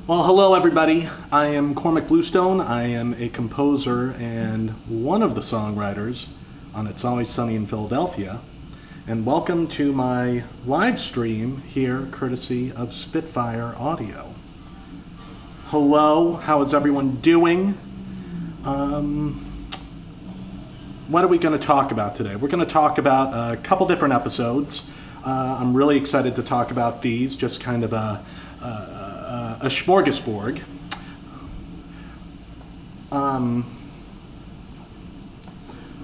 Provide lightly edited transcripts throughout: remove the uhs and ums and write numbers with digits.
Well, hello everybody. I am Cormac Bluestone. I am a composer and one of the songwriters on It's Always Sunny in Philadelphia. And welcome to my live stream here, courtesy of Spitfire Audio. Hello, how is everyone doing? What are we going to talk about today? We're going to talk about a couple different episodes. I'm really excited to talk about these, just kind of a smorgasbord.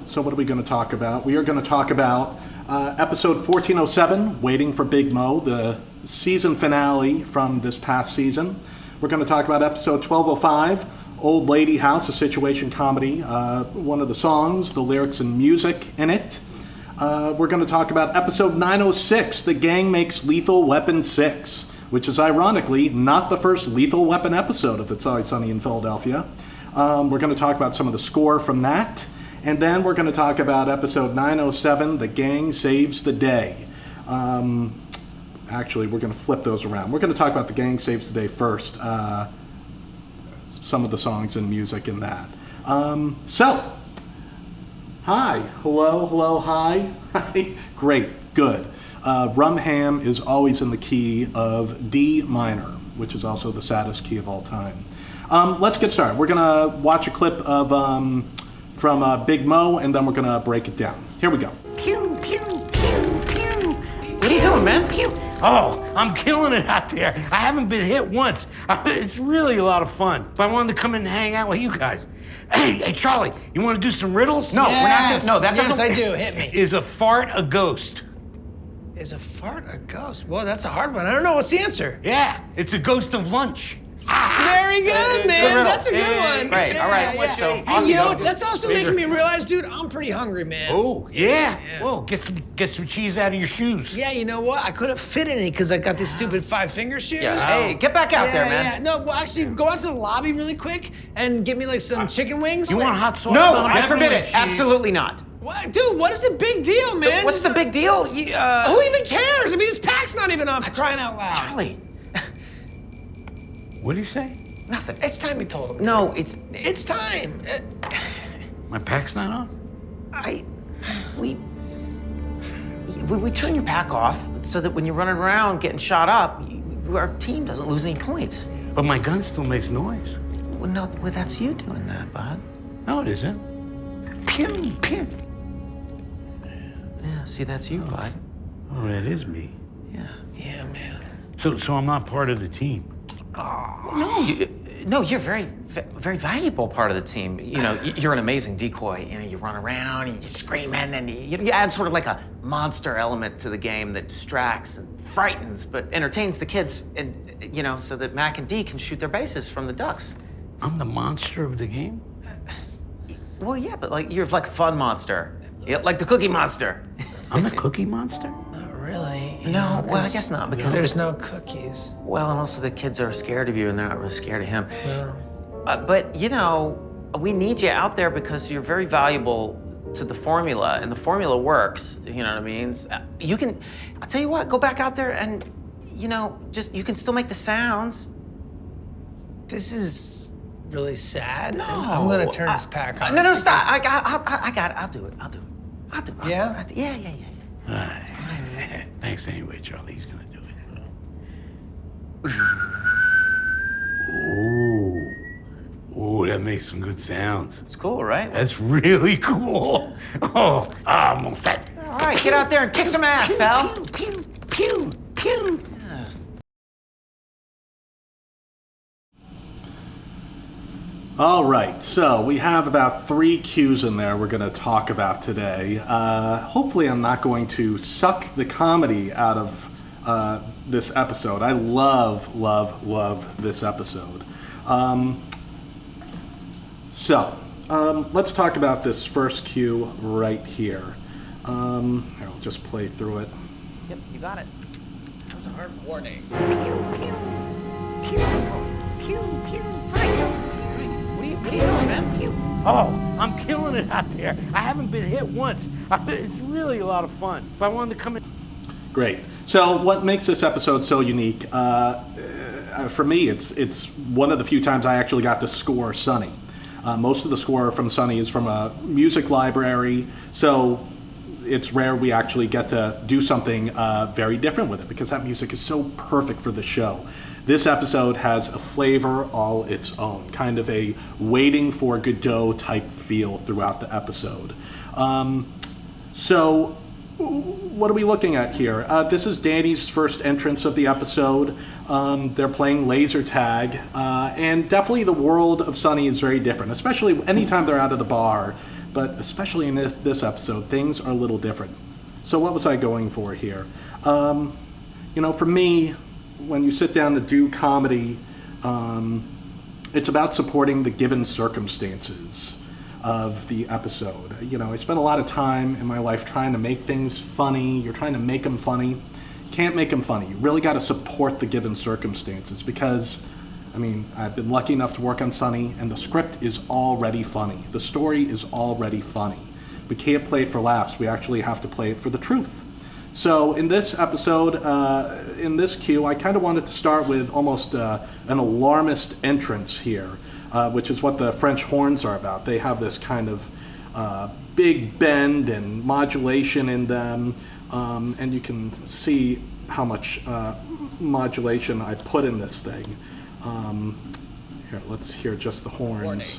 So what are we going to talk about? We are going to talk about episode 1407, Waiting for Big Mo, the season finale from this past season. We're going to talk about episode 1205, Old Lady House, a situation comedy, one of the songs, the lyrics and music in it. We're going to talk about episode 906, The Gang Makes Lethal Weapon 6, which is ironically not the first Lethal Weapon episode of It's Always Sunny in Philadelphia. We're going to talk about some of the score from that. And then we're going to talk about episode 907, The Gang Saves the Day. Actually, we're going to flip those around. We're going to talk about The Gang Saves the Day first. Some of the songs and music in that. So, hi, hello, hi. Great, good. Rum Ham is always in the key of D minor, which is also the saddest key of all time. Let's get started. We're going to watch a clip of from Big Mo, and then we're going to break it down. Here we go. Pew, pew, pew, pew. What are you doing, man? Pew. Oh, I'm killing it out there. I haven't been hit once. It's really a lot of fun. But I wanted to come in and hang out with you guys. Hey, Charlie, you want to do some riddles? No, we're not just. No, that Yes, doesn't. I do. Hit me. Is a fart a ghost? Is a fart a ghost? Well, that's a hard one. I don't know. What's the answer? Yeah, it's a ghost of lunch. Very good, man. riddle. That's a good one. Great. Yeah, All right. yeah. So, And you know what? go. That's also making me realize, dude, I'm pretty hungry, man. Oh, yeah. Yeah. Whoa, get some cheese out of your shoes. Yeah, you know what? I couldn't fit any because I got these stupid 5-finger shoes. Yeah. Hey, get back out there, man. Yeah. No, well, actually, go out to the lobby really quick and get me like some chicken wings. You want hot sauce? No, on I it? forbid it. Cheese. Absolutely not. What, dude? What is the big deal, man? What's the big deal? Who even cares? I mean, this pack's not even on. Crying out loud. Charlie? What do you say? Nothing. It's time you told him. No, it's. It's time. My pack's not on? We turn your pack off so that when you're running around getting shot up, our team doesn't lose any points. But my gun still makes noise. Well, no, well, that's you doing that, bud. No, it isn't. Pew, pew. Yeah, see, that's you, bud. Oh, that is me. Yeah. Yeah, man. So I'm not part of the team. No, you're very valuable part of the team. You know, you're an amazing decoy. You know, you run around, and you're screaming, and you add sort of like a monster element to the game that distracts and frightens, but entertains the kids, and you know, so that Mac and Dee can shoot their bases from the ducks. I'm the monster of the game? Well, yeah, but like you're like a fun monster, like the Cookie Monster. I'm the Cookie Monster? Not really. you No, know, well, I 'cause guess not because there's no cookies. well, and also the kids are scared of you, and they're not really scared of him. No. But you know, we need you out there because you're very valuable to the formula, and the formula works. You know what I mean? You can. I'll tell you what. Go back out there, and you know, just you can still make the sounds. This is really sad. No, I'm gonna turn this pack on. No, stop! I got it. I'll do it. Yeah? Yeah. All right. Thanks anyway, Charlie. He's gonna do it. Ooh, that makes some good sounds. It's cool, right? That's really cool. Oh, I'm all set. All right, get out there and kick some ass, pal. Pew, pew, pew. All right, so we have about 3 cues in there we're going to talk about today. Hopefully I'm not going to suck the comedy out of this episode. I love this episode. Let's talk about this first cue right here. Here, I'll just play through it. Yep, you got it. That was a hard warning. Pew, pew, pew. What are you doing, man? Oh, I'm killing it out there. I haven't been hit once. It's really a lot of fun. But I wanted to come in. Great. So what makes this episode so unique? for me, it's one of the few times I actually got to score Sunny. Most of the score from Sunny is from a music library, so it's rare we actually get to do something very different with it because that music is so perfect for the show. This episode has a flavor all its own, kind of a Waiting for Godot type feel throughout the episode. So what are we looking at here? This is Danny's first entrance of the episode. They're playing laser tag, and definitely the world of Sunny is very different, especially anytime they're out of the bar, but especially in this episode, things are a little different. So what was I going for here? For me, when you sit down to do comedy, it's about supporting the given circumstances of the episode. I spent a lot of time in my life trying to make things funny. You're trying to make them funny. Can't make them funny. You really got to support the given circumstances because, I've been lucky enough to work on Sunny, and the script is already funny. The story is already funny. We can't play it for laughs. We actually have to play it for the truth. So in this episode, in this cue, I kind of wanted to start with almost an alarmist entrance here, which is what the French horns are about. They have this kind of big bend and modulation in them, and you can see how much modulation I put in this thing. Here, let's hear just the horns.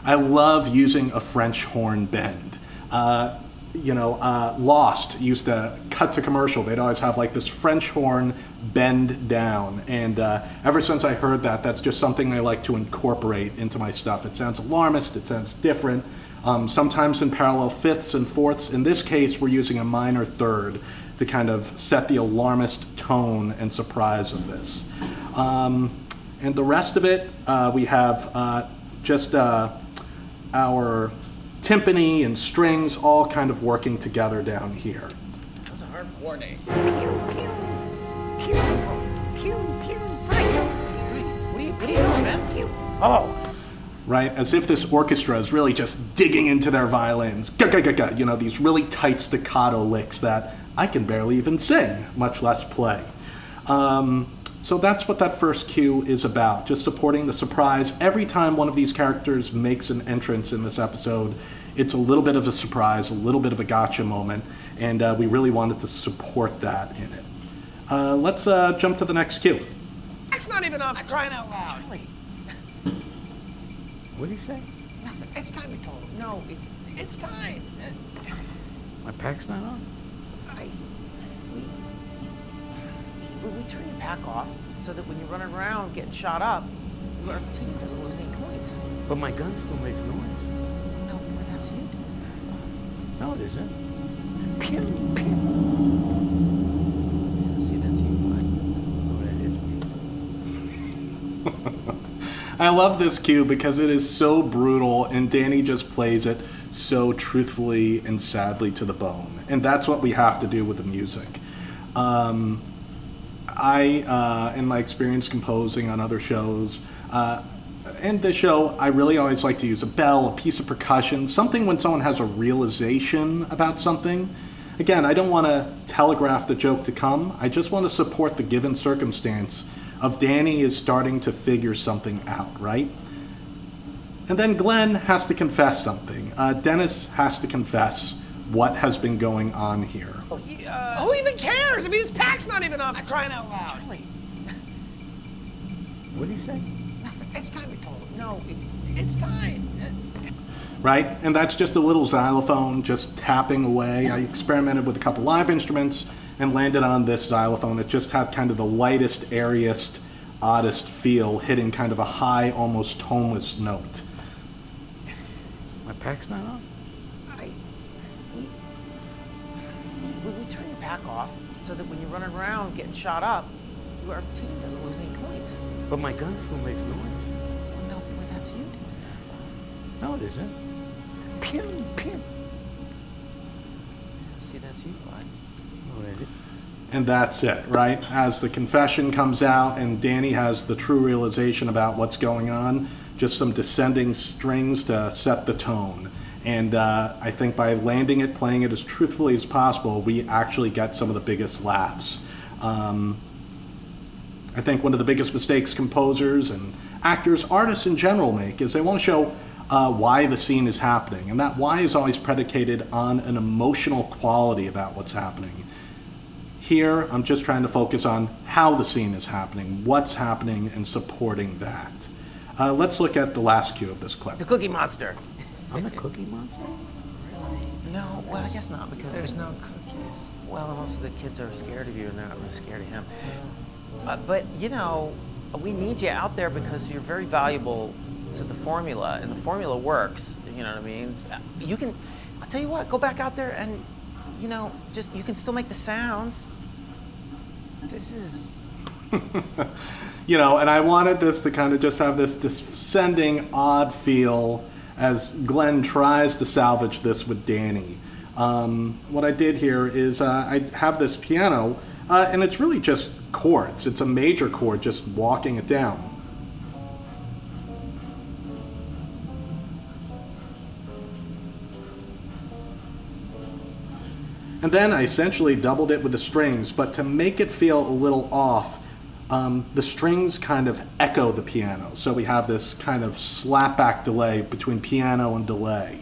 I love using a French horn bend. Lost used to cut to commercial. They'd always have like this French horn bend down. And ever since I heard that, that's just something I like to incorporate into my stuff. It sounds alarmist, it sounds different. Sometimes in parallel fifths and fourths. In this case, we're using a minor third to kind of set the alarmist tone and surprise of this. And the rest of it, we have just our timpani and strings all kind of working together down here. That's a hard warning. What are you doing, man? Oh, Right? As if this orchestra is really just digging into their violins. These really tight staccato licks that I can barely even sing, much less play. So that's what that first cue is about, just supporting the surprise. Every time one of these characters makes an entrance in this episode, it's a little bit of a surprise, a little bit of a gotcha moment, and we really wanted to support that in it. Let's jump to the next cue. That's not even off, crying out loud. Charlie, what did you say? Nothing. It's time we told him. No, it's time. My pack's not on? we turn your pack off so that when you're running around getting shot up, our team doesn't lose any points. But my gun still makes noise. No, but that's you doing No, it isn't. Pew, pew. Yeah, see, that's you, bud. Oh, that is me. I love this cue because it is so brutal and Danny just plays it so truthfully and sadly to the bone. And that's what we have to do with the music. In my experience composing on other shows, and this show, I really always like to use a bell, a piece of percussion, something when someone has a realization about something. Again, I don't want to telegraph the joke to come. I just want to support the given circumstance of Danny is starting to figure something out, right? And then Glenn has to confess something. Dennis has to confess what has been going on here. Who even cares? His pack's not even off, crying out loud. Charlie, What did you say? Nothing. It's time we told him. no, It's time. Right? And that's just a little xylophone just tapping away. I experimented with a couple live instruments and landed on this xylophone. It just had kind of the lightest, airiest, oddest feel, hitting kind of a high, almost toneless note. My pack's not on? we turn your pack off so that when you're running around getting shot up, our team doesn't lose any points. But my gun still makes noise. No, but that's you doing No, it isn't. Pew, pew. Yeah, see, that's you, bud. Oh, that is. And that's it, right? As the confession comes out and Danny has the true realization about what's going on, just some descending strings to set the tone. And I think by landing it, playing it as truthfully as possible, we actually get some of the biggest laughs. I think one of the biggest mistakes composers and actors, artists in general make is they want to show why the scene is happening. And that why is always predicated on an emotional quality about what's happening. Here, I'm just trying to focus on how the scene is happening, what's happening, and supporting that. Let's look at the last cue of this clip. The Cookie Monster. I'm the Cookie Monster? No, well, I guess not, because There's no cookies. well, most of the kids are scared of you, and they're not really scared of him. But, you know, we need you out there because you're very valuable to the formula, and the formula works, you know what I mean? You can, I'll tell you what, go back out there and, you know, just, you can still make the sounds. This is... You know, and I wanted this to kind of just have this descending, odd feel as Glenn tries to salvage this with Danny. What I did here is I have this piano, and it's really just chords. It's a major chord, just walking it down. And then I essentially doubled it with the strings, but to make it feel a little off, the strings kind of echo the piano. So we have this kind of slapback delay between piano and delay.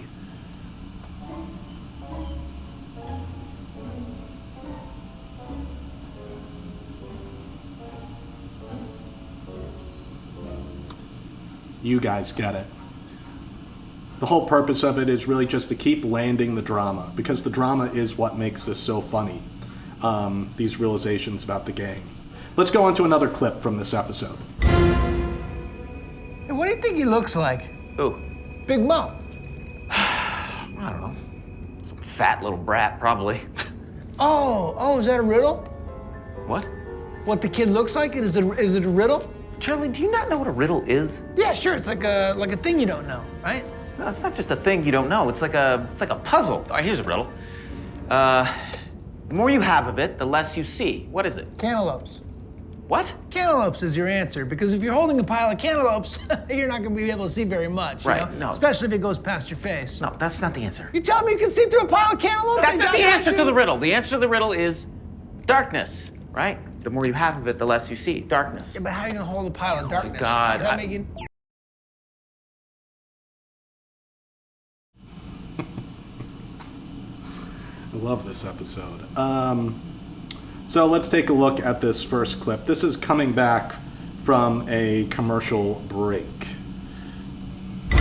You guys get it. The whole purpose of it is really just to keep landing the drama, because the drama is what makes this so funny, these realizations about the game. Let's go on to another clip from this episode. Hey, what do you think he looks like? Who? Big Mo. I don't know. Some fat little brat, probably. Oh, is that a riddle? What? What the kid looks like? Is it a riddle? Charlie, do you not know what a riddle is? Yeah, sure. It's like a thing you don't know, right? No, it's not just a thing you don't know. It's like a puzzle. All right, here's a riddle. The more you have of it, the less you see. What is it? Cantaloupes. What? Cantaloupes is your answer, because if you're holding a pile of cantaloupes, you're not going to be able to see very much. Right, You know? no. Especially if it goes past your face. No, that's not the answer. You tell me you can see through a pile of cantaloupes? That's not the answer to the riddle. The answer to the riddle is darkness, right? The more you have of it, the less you see. Darkness. Yeah, but how are you going to hold a pile of darkness? God, Does that make you... I love this episode. So let's take a look at this first clip. This is coming back from a commercial break. Hey,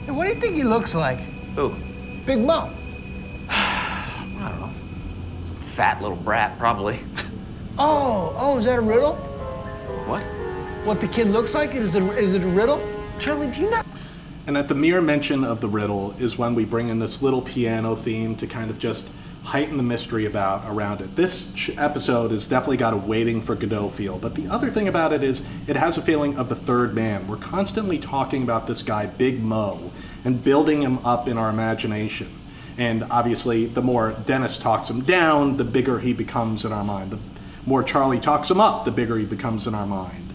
what do you think he looks like? Who? Big Mo. I don't know. Some fat little brat, probably. Oh, is that a riddle? What? What the kid looks like? Is it a riddle? Charlie, do you not... And at the mere mention of the riddle is when we bring in this little piano theme to kind of just heighten the mystery around it. This episode has definitely got a Waiting for Godot feel, but the other thing about it is it has a feeling of the third man. We're constantly talking about this guy, Big Mo, and building him up in our imagination. And obviously, the more Dennis talks him down, the bigger he becomes in our mind. The more Charlie talks him up, the bigger he becomes in our mind.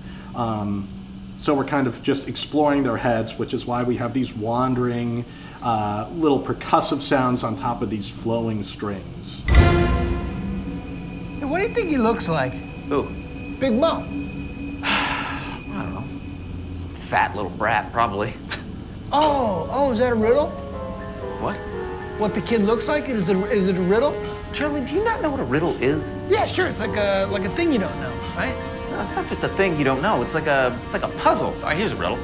So we're kind of just exploring their heads, which is why we have these wandering little percussive sounds on top of these flowing strings. Hey, what do you think he looks like? Who? Big Mo. I don't know. Some fat little brat, probably. Oh, is that a riddle? What? What the kid looks like? Is it a riddle? Charlie, do you not know what a riddle is? Yeah, sure. It's like a thing you don't know, right? No, it's not just a thing you don't know. It's like a puzzle. All right, here's a riddle.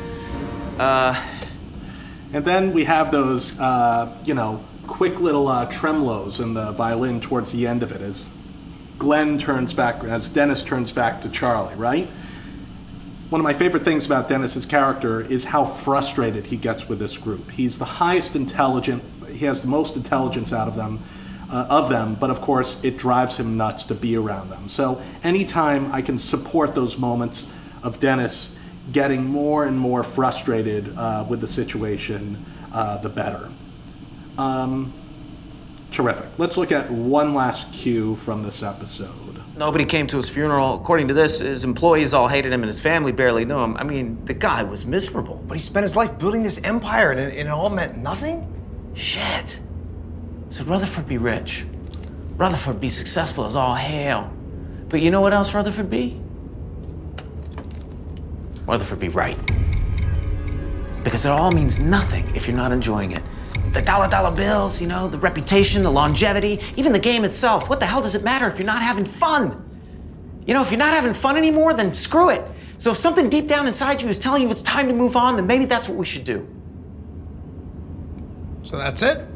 And then we have those, quick little tremolos in the violin towards the end of it as Dennis turns back to Charlie, right? One of my favorite things about Dennis's character is how frustrated he gets with this group. He's the highest intelligent, he has the most intelligence out of them, but of course it drives him nuts to be around them. So anytime I can support those moments of Dennis getting more and more frustrated with the situation, the better. Terrific. Let's look at one last cue from this episode. Nobody came to his funeral. According to this, his employees all hated him and his family barely knew him. I mean, the guy was miserable. But he spent his life building this empire and it all meant nothing? Shit. So Rutherford be rich. Rutherford be successful as all hell. But you know what else Rutherford be? Rutherford be right. Because it all means nothing if you're not enjoying it. The dollar bills, you know, the reputation, the longevity, even the game itself. What the hell does it matter if you're not having fun? You know, if you're not having fun anymore, then screw it. So if something deep down inside you is telling you it's time to move on, then maybe that's what we should do. So that's it?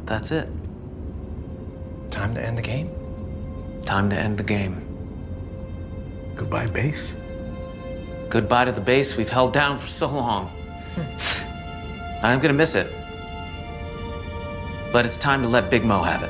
That's it. Time to end the game? Time to end the game. Goodbye, bass. Goodbye to the base we've held down for so long. I'm gonna miss it. But it's time to let Big Mo have it.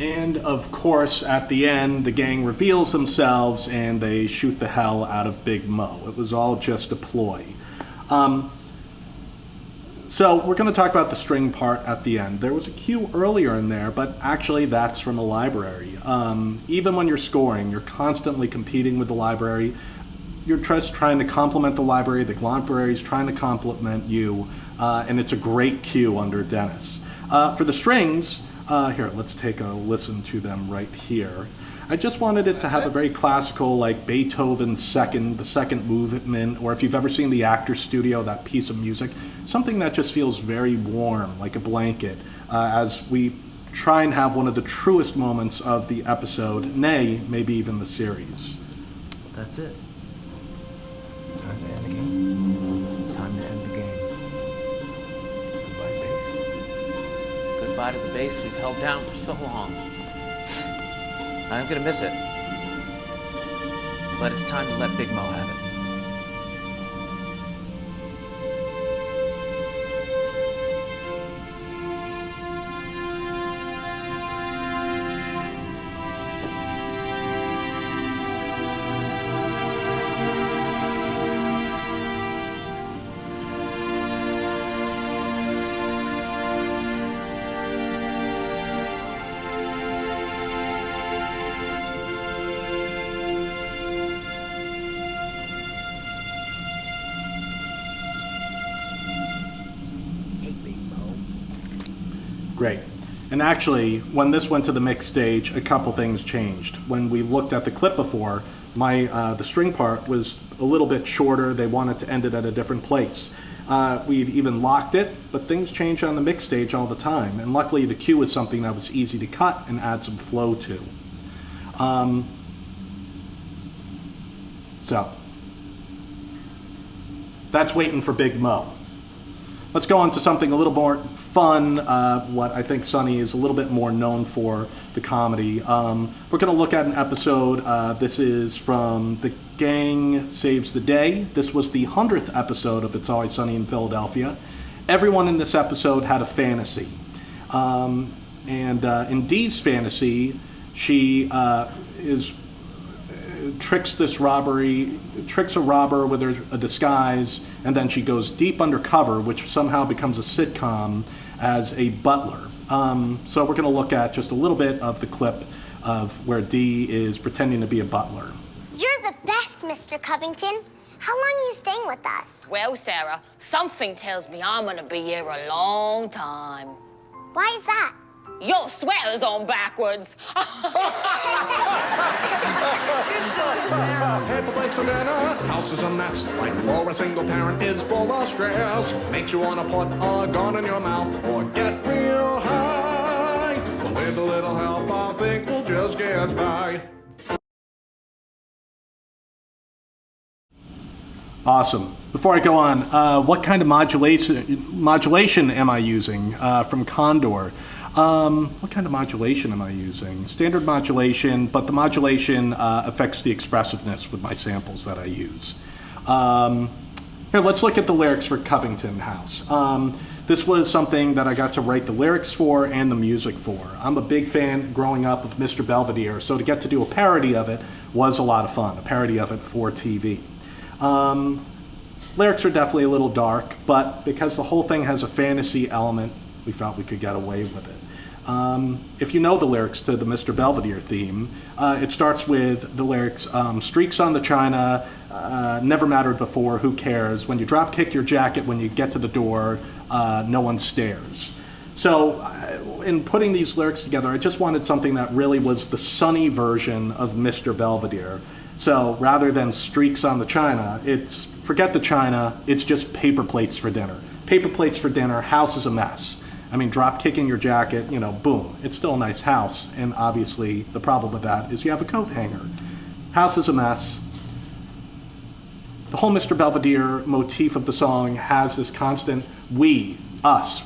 And of course, at the end, the gang reveals themselves and they shoot the hell out of Big Mo. It was all just a ploy. So we're going to talk about the string part at the end. There was a cue earlier in there, but actually that's from the library. Even when you're scoring, you're constantly competing with the library. You're just trying to compliment the library is trying to compliment you, and it's a great cue under Dennis. For the strings, here, let's take a listen to them right here. I just wanted it to have a very classical, like Beethoven the second movement, or if you've ever seen the Actors Studio, that piece of music, something that just feels very warm, like a blanket, as we try and have one of the truest moments of the episode, nay, maybe even the series. That's it. Time to end the game? Time to end the game. Goodbye, base. Goodbye to the base we've held down for so long. I'm gonna miss it. But it's time to let Big Mo have it. Great. And actually, when this went to the mix stage, a couple things changed. When we looked at the clip before, the string part was a little bit shorter. They wanted to end it at a different place. We'd even locked it, but things change on the mix stage all the time. And luckily, the cue was something that was easy to cut and add some flow to. So, that's waiting for Big Mo. Let's go on to something a little more fun, what I think Sonny is a little bit more known for, the comedy. We're going to look at an episode. This is from The Gang Saves the Day. This was the 100th episode of It's Always Sunny in Philadelphia. Everyone in this episode had a fantasy. In Dee's fantasy, she tricks a robber with a disguise, and then she goes deep undercover, which somehow becomes a sitcom as a butler. So we're going to look at just a little bit of the clip of where Dee is pretending to be a butler. You're the best, Mr. Covington. How long are you staying with us? Well, Sarah, something tells me I'm gonna be here a long time. Why is that? Your sweater's on backwards. Paper plates for dinner, house is a mess. Life for a single parent is full of stress. Makes you wanna put a gun in your mouth or get real high. But with a little help, I think we'll just get by. Awesome. Before I go on, what kind of modulation am I using from Condor? What kind of modulation am I using? Standard modulation, but the modulation affects the expressiveness with my samples that I use. Here, let's look at the lyrics for Covington House. This was something that I got to write the lyrics for and the music for. I'm a big fan growing up of Mr. Belvedere, so to get to do a parody of it was a lot of fun, a parody of it for TV. Lyrics are definitely a little dark, but because the whole thing has a fantasy element, we felt we could get away with it. If you know the lyrics to the Mr. Belvedere theme, it starts with the lyrics, streaks on the china, never mattered before, who cares? When you drop kick your jacket, when you get to the door, no one stares. So in putting these lyrics together, I just wanted something that really was the sunny version of Mr. Belvedere. So rather than streaks on the china, it's, forget the china, it's just paper plates for dinner. Paper plates for dinner, house is a mess. I mean, drop kicking your jacket, you know, boom, it's still a nice house. And obviously the problem with that is you have a coat hanger. House is a mess. The whole Mr. Belvedere motif of the song has this constant we, us,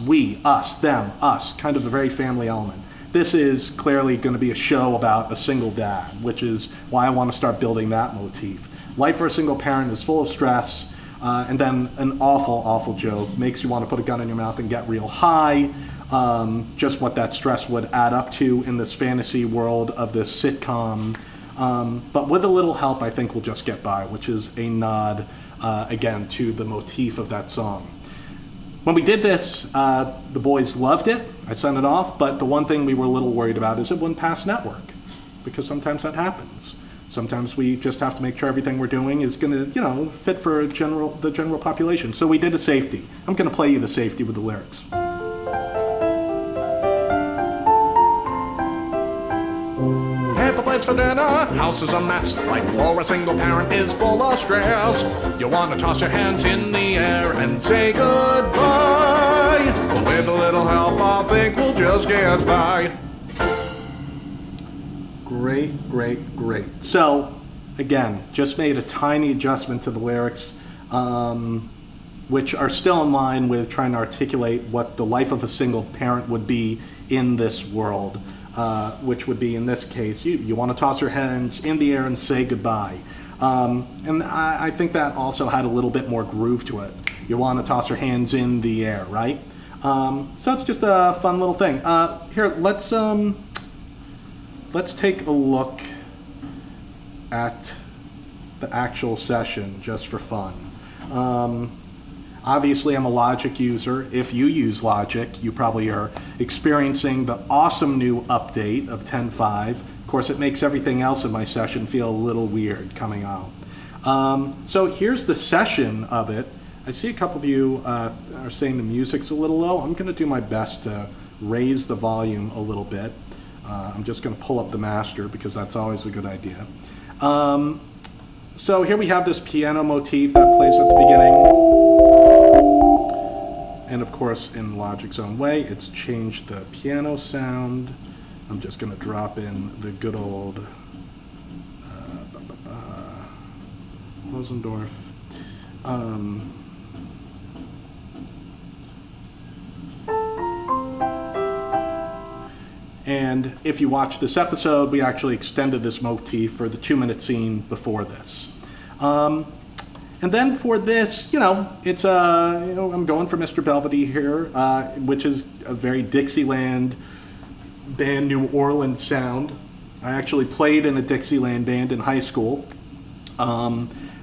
them, us, kind of a very family element. This is clearly going to be a show about a single dad, which is why I want to start building that motif. Life for a single parent is full of stress, and then an awful, awful joke makes you want to put a gun in your mouth and get real high. Just what that stress would add up to in this fantasy world of this sitcom. But with a little help, I think we'll just get by, which is a nod, again, to the motif of that song. When we did this, the boys loved it. I sent it off, but the one thing we were a little worried about is it wouldn't pass network, because sometimes that happens. Sometimes we just have to make sure everything we're doing is going to, you know, fit for the general population. So we did a safety. I'm going to play you the safety with the lyrics. Paper plates for dinner, house is a mess. Life for a single parent is full of stress. You want to toss your hands in the air and say goodbye. But with a little help, I think we'll just get by. Great, great, great. So, again, just made a tiny adjustment to the lyrics, which are still in line with trying to articulate what the life of a single parent would be in this world, which would be, in this case, you want to toss your hands in the air and say goodbye. And I think that also had a little bit more groove to it. You want to toss your hands in the air, right? So it's just a fun little thing. Here, let's take a look at the actual session just for fun. Obviously, I'm a Logic user. If you use Logic, you probably are experiencing the awesome new update of 10.5. Of course, it makes everything else in my session feel a little weird coming out. So here's the session of it. I see a couple of you are saying the music's a little low. I'm going to do my best to raise the volume a little bit. I'm just going to pull up the master because that's always a good idea. So here we have this piano motif that plays at the beginning. And of course, in Logic's own way, it's changed the piano sound. I'm just going to drop in the good old Rosendorf. And if you watch this episode, we actually extended this motif for the 2-minute scene before this. And then for this, it's I'm going for Mr. Belvedere here, which is a very Dixieland band, New Orleans sound. I actually played in a Dixieland band in high school.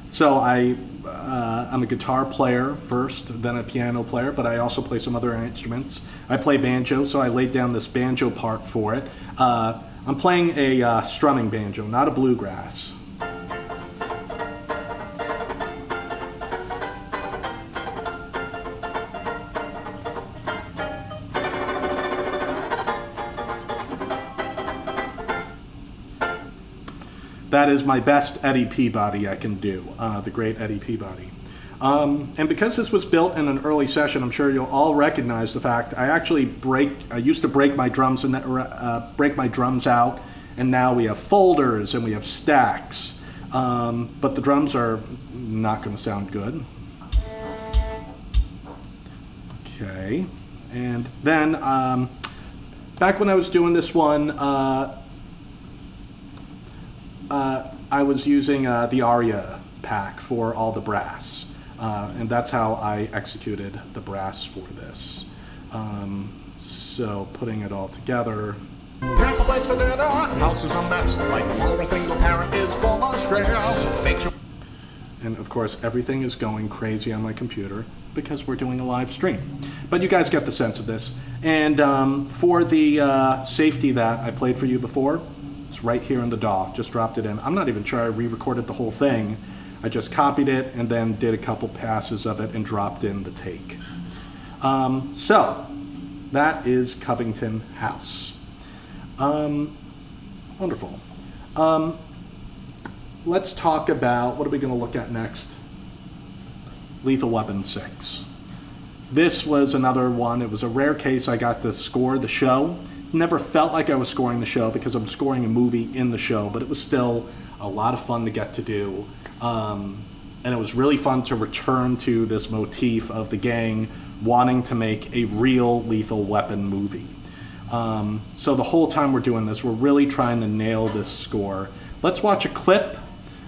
So I'm a guitar player first, then a piano player, but I also play some other instruments. I play banjo, so I laid down this banjo part for it. I'm playing a strumming banjo, not a bluegrass. That is my best Eddie Peabody I can do, the great Eddie Peabody. And because this was built in an early session, I'm sure you'll all recognize the fact I used to break my drums and break my drums out, and now we have folders and we have stacks. But the drums are not going to sound good. Okay, and then back when I was doing this one, I was using the Aria pack for all the brass, and that's how I executed the brass for this. So putting it all together. Grandpa waits for dinner, house is a mess, like all a single parent is full of stress. Make sure. And of course, everything is going crazy on my computer because we're doing a live stream. But you guys get the sense of this. And for the safety that I played for you before, it's right here in the DAW. Just dropped it in. I'm not even sure I re-recorded the whole thing. I just copied it and then did a couple passes of it and dropped in the take. So that is Covington House. Wonderful. Let's talk about, what are we going to look at next? Lethal Weapon 6. This was another one. It was a rare case I got to score the show. Never felt like I was scoring the show because I'm scoring a movie in the show, but it was still a lot of fun to get to do. And it was really fun to return to this motif of the gang wanting to make a real Lethal Weapon movie. So the whole time we're doing this, we're really trying to nail this score. Let's watch a clip,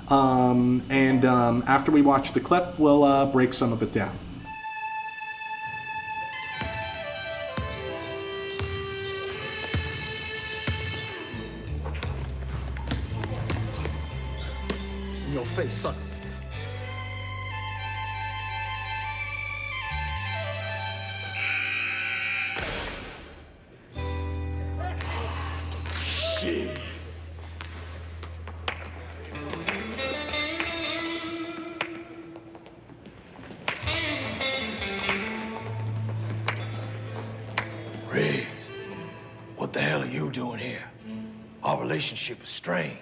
and after we watch the clip, we'll break some of it down. In your face, son. Shit. Riggs, what the hell are you doing here? Our relationship is strained.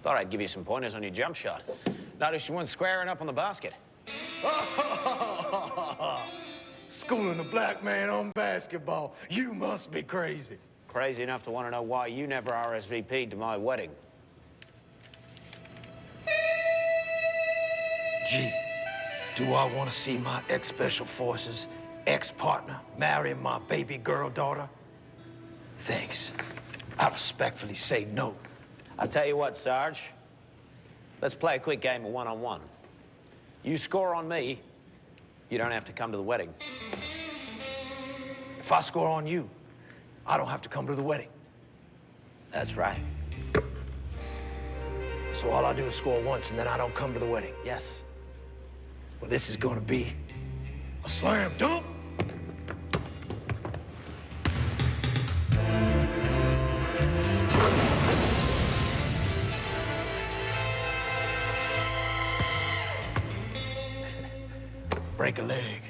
Thought I'd give you some pointers on your jump shot. Noticed you weren't squaring up on the basket. Schooling a black man on basketball. You must be crazy. Crazy enough to want to know why you never RSVP'd to my wedding. Gee, do I want to see my ex-special forces ex-partner marry my baby girl daughter? Thanks. I respectfully say no. I'll tell you what, Sarge. Let's play a quick game of one-on-one. You score on me, you don't have to come to the wedding. If I score on you, I don't have to come to the wedding. That's right. So all I do is score once and then I don't come to the wedding. Yes. Well, this is gonna be a slam dunk. Break a leg.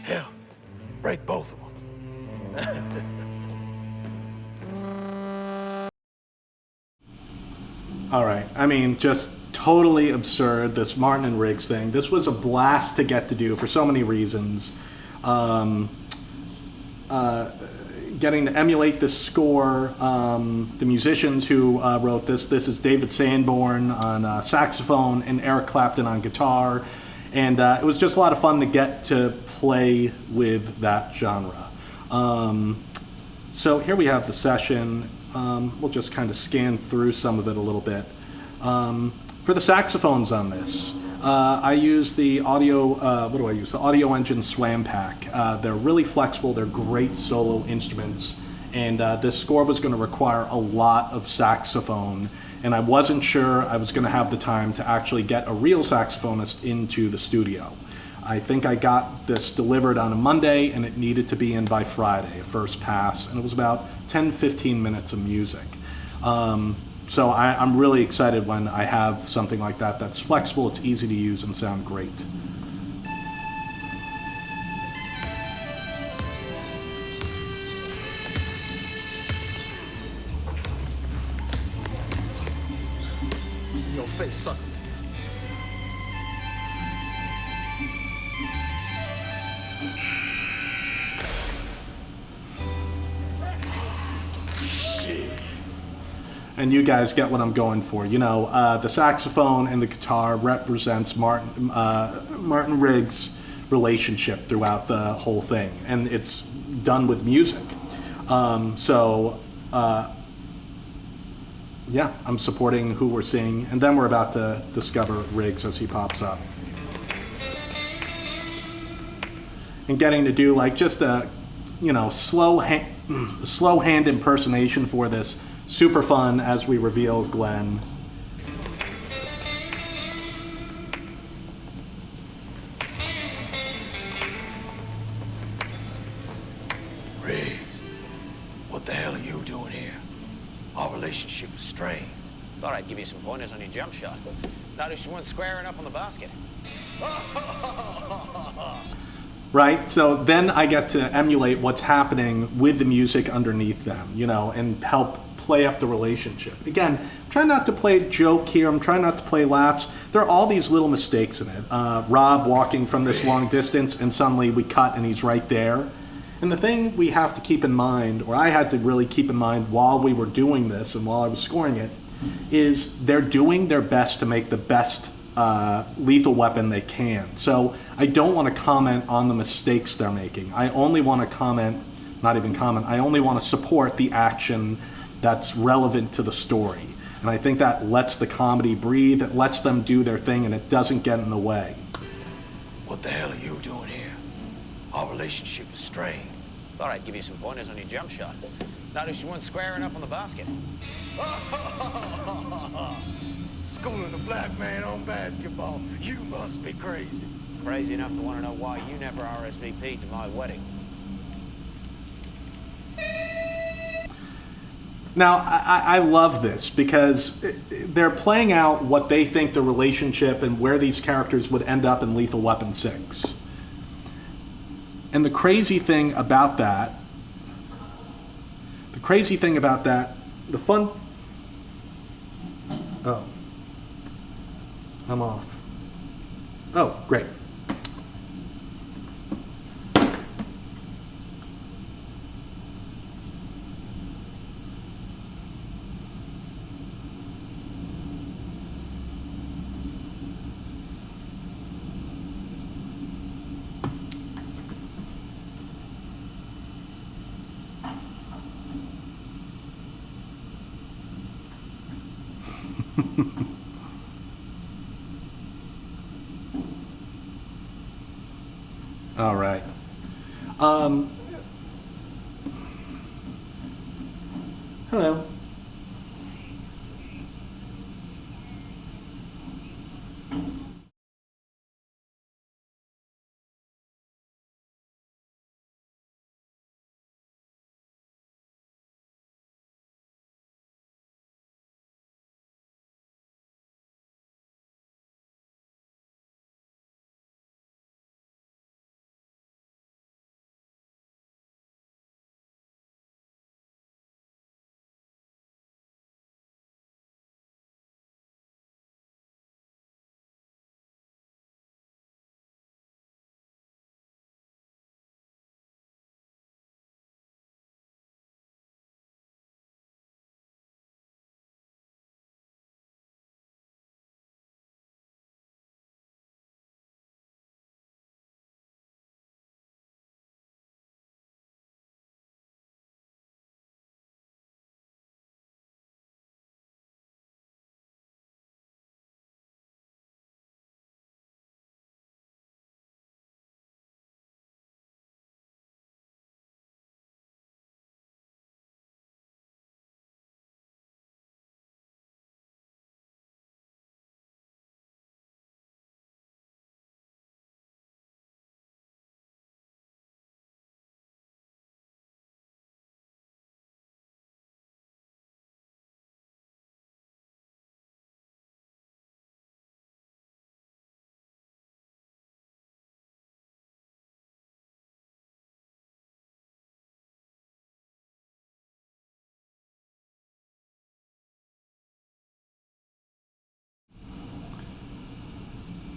Hell, break both of them. All right. I mean, just totally absurd, this Martin and Riggs thing. This was a blast to get to do for so many reasons. Getting to emulate this score, the musicians who wrote this is David Sanborn on saxophone and Eric Clapton on guitar. And it was just a lot of fun to get to play with that genre. So here we have the session. We'll just kind of scan through some of it a little bit. For the saxophones on this, I use the audio, The Audio Engine Swam Pack. They're really flexible, they're great solo instruments, and this score was going to require a lot of saxophone, and I wasn't sure I was going to have the time to actually get a real saxophonist into the studio. I think I got this delivered on a Monday, and it needed to be in by Friday, first pass, and it was about 10-15 minutes of music. So I'm really excited when I have something like that that's flexible, it's easy to use, and sound great. In your face, son. and you guys get what I'm going for. You know, the saxophone and the guitar represents Martin Riggs' relationship throughout the whole thing, and it's done with music. Yeah, I'm supporting who we're seeing, and then we're about to discover Riggs as he pops up. And getting to do like just a, you know, slow hand impersonation for this. Super fun as we reveal Glenn. Riggs, what the hell are you doing here? Our relationship is strained. Thought I'd give you some pointers on your jump shot. Noticed you weren't squaring up on the basket. Right? So then I get to emulate what's happening with the music underneath them, you know, and help play up the relationship. Again, try not to play joke here. I'm trying not to play laughs. There are all these little mistakes in it. Rob walking from this long distance, and suddenly we cut and he's right there. And the thing we have to keep in mind, or I had to really keep in mind while we were doing this and while I was scoring it, is they're doing their best to make the best lethal weapon they can. So I don't want to comment on the mistakes they're making. I only want to comment, not even comment, I only want to support the action that's relevant to the story. And I think that lets the comedy breathe, it lets them do their thing, and it doesn't get in the way. What the hell are you doing here? Our relationship is strained. Thought I'd give you some pointers on your jump shot. Noticed you weren't squaring up on the basket. Schooling a black man on basketball. You must be crazy. Crazy enough to want to know why you never RSVP'd to my wedding. Now, I love this because they're playing out what they think the relationship and where these characters would end up in Lethal Weapon 6. And the crazy thing about that, the fun... Oh. I'm off. Oh, great. All right. Hello.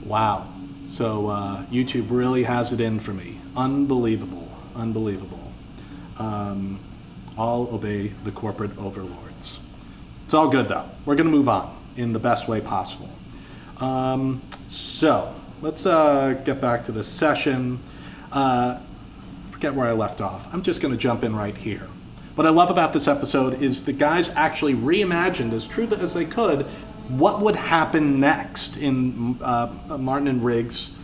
Wow. So YouTube really has it in for me. Unbelievable. Unbelievable. All obey the corporate overlords. It's all good, though. We're going to move on in the best way possible. So let's get back to the session. Forget where I left off. I'm just going to jump in right here. What I love about this episode is the guys actually reimagined, as true as they could, what would happen next in Martin and Riggs'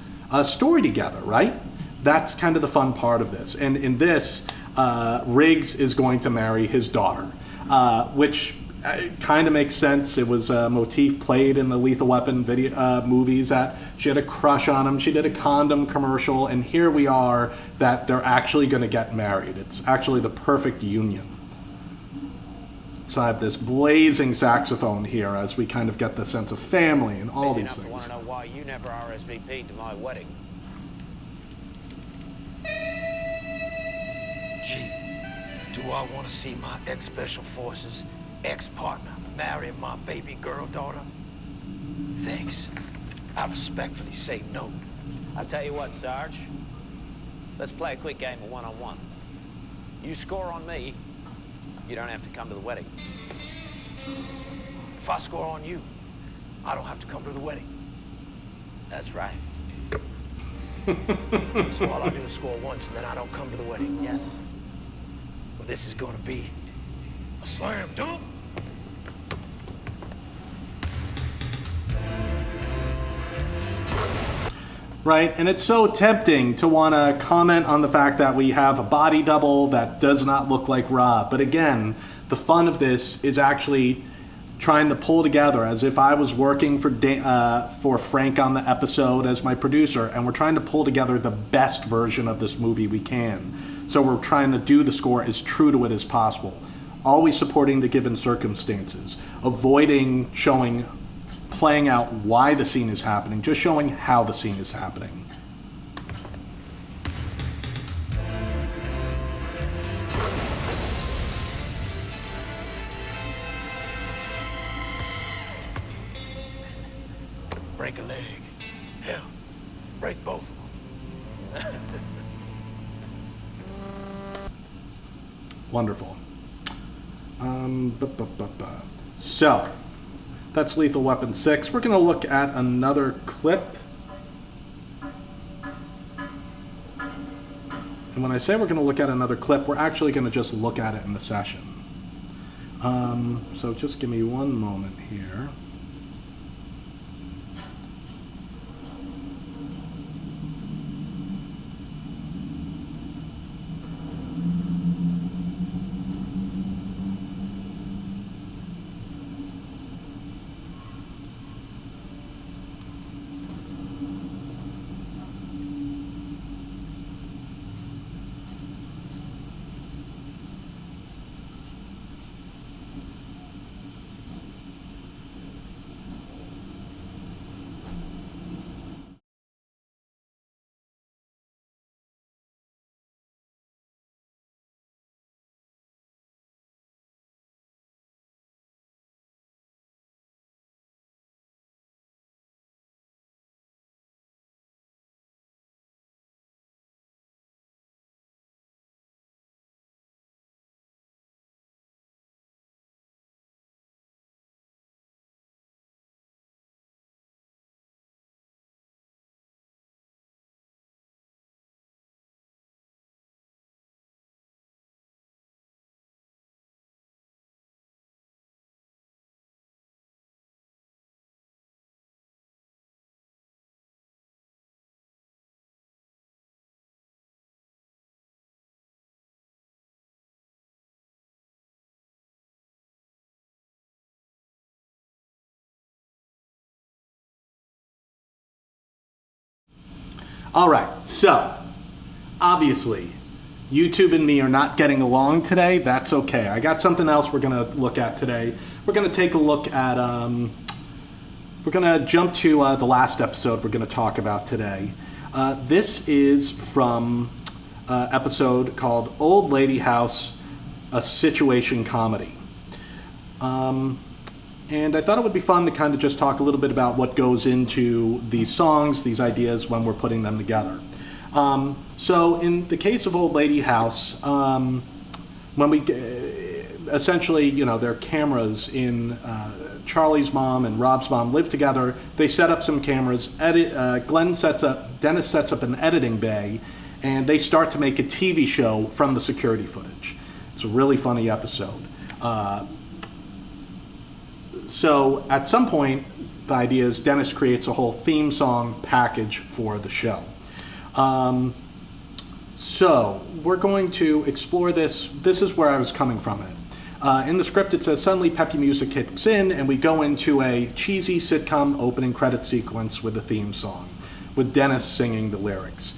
story together, right? That's kind of the fun part of this. And in this, Riggs is going to marry his daughter, which kind of makes sense. It was a motif played in the Lethal Weapon video movies that she had a crush on him. She did a condom commercial, and here we are that they're actually going to get married. It's actually the perfect union. So I have this blazing saxophone here as we kind of get the sense of family and all these things. I want to know why you never RSVP'd to my wedding. Gee, do I want to see my ex-special forces ex-partner marrying my baby girl daughter? Thanks. I respectfully say no. I'll tell you what, Sarge. Let's play a quick game of one-on-one. You score on me, you don't have to come to the wedding. If I score on you, I don't have to come to the wedding. That's right. So all I do is score once and then I don't come to the wedding, yes? Well, this is gonna be a slam dunk. Right, and it's so tempting to want to comment on the fact that we have a body double that does not look like Rob. But again, the fun of this is actually trying to pull together, as if I was working for Frank on the episode as my producer, and we're trying to pull together the best version of this movie we can. So we're trying to do the score as true to it as possible, always supporting the given circumstances, avoiding playing out why the scene is happening, just showing how the scene is happening. Break a leg. Hell, break both of them. Wonderful. So, that's Lethal Weapon 6. We're going to look at another clip. And when I say we're going to look at another clip, we're actually going to just look at it in the session. So just give me one moment here. All right, so obviously YouTube and me are not getting along today. That's okay. I got something else we're going to look at today. We're going to take a look at, we're going to jump to the last episode we're going to talk about today. This is from an episode called Old Lady House, a Situation Comedy. And I thought it would be fun to kind of just talk a little bit about what goes into these songs, these ideas, when we're putting them together. So in the case of Old Lady House, when we essentially, their cameras in Charlie's mom and Rob's mom live together. They set up some cameras. Dennis sets up an editing bay, and they start to make a TV show from the security footage. It's a really funny episode. So at some point, the idea is Dennis creates a whole theme song package for the show. So we're going to explore this. This is where I was coming from it. In the script, it says, suddenly peppy music kicks in, and we go into a cheesy sitcom opening credit sequence with a theme song, with Dennis singing the lyrics.